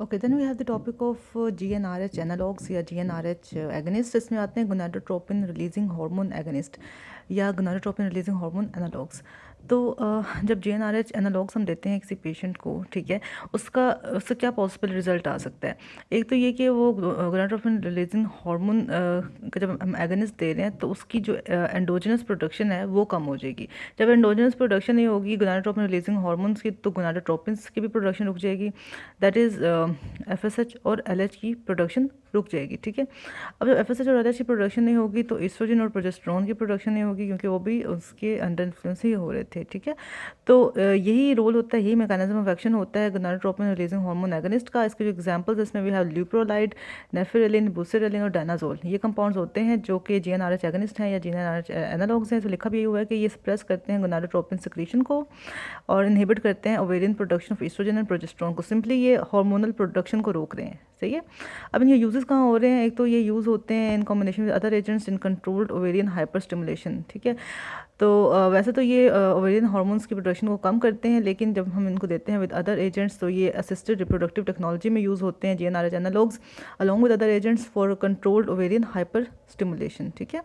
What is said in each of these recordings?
Okay, then we have the topic of GnRH analogs या GnRH agonist. इसमें आते हैं गोनाडोट्रोपिन रिलीजिंग हार्मोन एगनिस्ट या गोनाडोट्रोपिन रिलीजिंग हार्मोन एनालॉग्स। तो जब GnRH एनालॉग्स हम देते हैं किसी पेशेंट को, ठीक है, उसका उससे क्या पॉसिबल रिजल्ट आ सकता है। एक तो ये कि वो गोनाडोट्रोपिन रिलीजिंग हार्मोन का जब हम एगनिस्ट दे रहे हैं तो उसकी जो एंडोजेनस प्रोडक्शन है वो कम हो जाएगी। जब एंडोजेनस प्रोडक्शन नहीं होगी गोनाडोट्रोपिन रिलीजिंग हार्मोन्स की, तो गोनाडोट्रोपिन्स की भी प्रोडक्शन रुक जाएगी। दैट इज़ FSH और LH की प्रोडक्शन रुक जाएगी। ठीक है, अब जब FSH और LH की प्रोडक्शन नहीं होगी तो एस्ट्रोजन और प्रोजेस्टेरोन की प्रोडक्शन नहीं होगी, क्योंकि वो भी उसके अंडर इन्फ्लुएंस ही हो रहे थे। ठीक है, तो यही रोल होता है, यही मैकेनिज्म ऑफ एक्शन होता है गोनाडोट्रोपिन रिलीजिंग हार्मोन एगनिस्ट का। इसके जो एग्जांपल्स इसमें वी हैव ल्यूप्रोलाइड, नेफिरेलिन, बुसेरेलिन और डायनाजोल। ये कंपाउंड्स होते हैं जो कि GnRH एगनिस्ट हैं या GnRH एनालॉग्स हैं। तो लिखा भी हुआ है कि ये सप्रेस करते हैं गोनाडोट्रोपिन सिक्रीशन को और इनहिबिट करते हैं ovarian production of oestrogen and progesterone को। सिंपली ये हार्मोनल प्रोडक्शन को रोक रहे हैं। सही है, अब इनके यूजेस कहाँ हो रहे हैं। एक तो ये यूज़ होते हैं in combination with other agents in controlled ovarian hyper stimulation. ठीक है, तो वैसे तो ये ओवेरियन हार्मोन्स की प्रोडक्शन को कम करते हैं, लेकिन जब हम इनको देते हैं विद अदर एजेंट्स तो ये असिस्टेड रिप्रोडक्टिव टेक्नोलॉजी में यूज़ होते हैं GnRH analogs along with other agents for controlled ovarian hyper stimulation. ठीक है,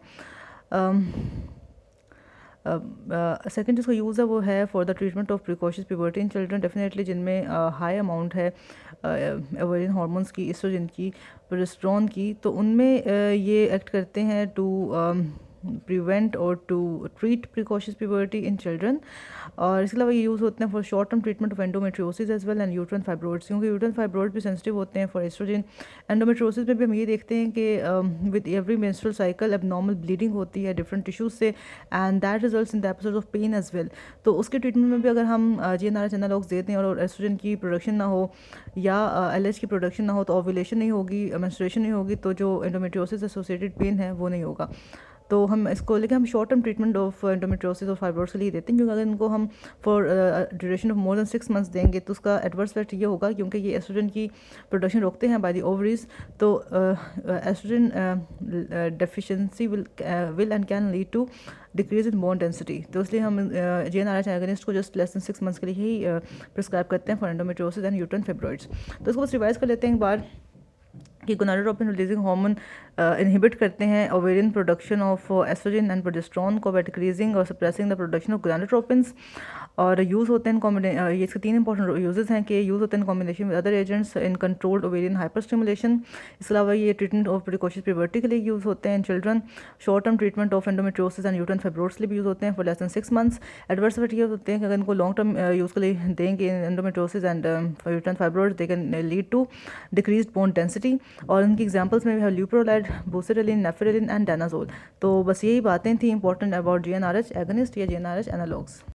सेकेंड जिसका यूज़ है वो है for the treatment of precocious puberty in children. Definitely जिनमें हाई अमाउंट है ओवेरियन हार्मोन्स की, एस्ट्रोजन की, प्रोजेस्टेरोन की, तो उनमें ये एक्ट करते हैं टू प्रिवेंट और to treat precocious puberty in children. और इसके अलावा ये यूज़ होते हैं for short term treatment of endometriosis as well and uterine fibroids, क्योंकि यूट्रन फाइब्रोइड्स भी सेंसिटिव होते हैं फॉर एस्ट्रोजन। एंडोमेट्रियोसिस में भी हम ये देखते हैं कि with every menstrual cycle abnormal bleeding होती है डिफरेंट टिश्यूज से, and that results in the episode of pain as well. तो उसके ट्रीटमेंट में भी अगर हम GnRH एनालॉग्स देते हैं और एस्ट्रोजन की प्रोडक्शन ना हो या LH की प्रोडक्शन ना हो तो ओव्यूलेशन नहीं होगी, मेंस्ट्रुएशन नहीं होगी, तो जो एंडोमेट्रियोसिस एसोसिएटेड पेन है वो नहीं होगा। तो हम इसको लेके हम short term treatment of endometriosis और फाइब्रोइड्स के लिए देते हैं, क्योंकि अगर इनको हम for duration of more than 6 months देंगे तो उसका एडवर्स इफेक्ट ये होगा, क्योंकि ये एस्ट्रोजन की प्रोडक्शन रोकते हैं बाय द ओवरीज। तो estrogen deficiency will and can lead to decrease in bone density. तो इसलिए हम GnRH एगनिस्ट को जस्ट लेस देन 6 मंथ्स के लिए ही प्रिस्क्राइब करते हैं for endometriosis and uterine fibroids. तो इसको बस रिवाइज कर लेते हैं एक बार कि गोनाडोट्रोपिन रिलीजिंग हार्मोन इनहिबिट करते हैं ovarian production of oestrogen and progesterone को बाय डिक्रीजिंग और suppressing the production of gonadotropins. और यूज़ होते हैं ये इसके 3 इंपॉर्टेंट यूजेस हैं कि यूज़ होते हैं combination with other agents in controlled ovarian hyper stimulation. इसके अलावा ये ट्रीटमेंट ऑफ प्रिकॉशस प्यूबर्टी के लिए यूज़ होते हैं in children. Short term treatment of endometriosis and uterine fibroids के लिए भी यूज़ होते हैं for less than 6 months. Adverse effect ये होते हैं कि अगर इनको लॉन्ग टर्म यूज़ के लिए देंगे endometriosis and uterine fibroids, they can lead to decrease bone density. और इनकी एग्जांपल्स में भी है ल्यूप्रोलाइड, बुसेरेलिन, नेफिरेलिन एंड डायनाजोल। तो बस यही बातें थी इंपॉर्टेंट अबाउट GnRH एगनिस्ट या GnRH एनालॉग्स।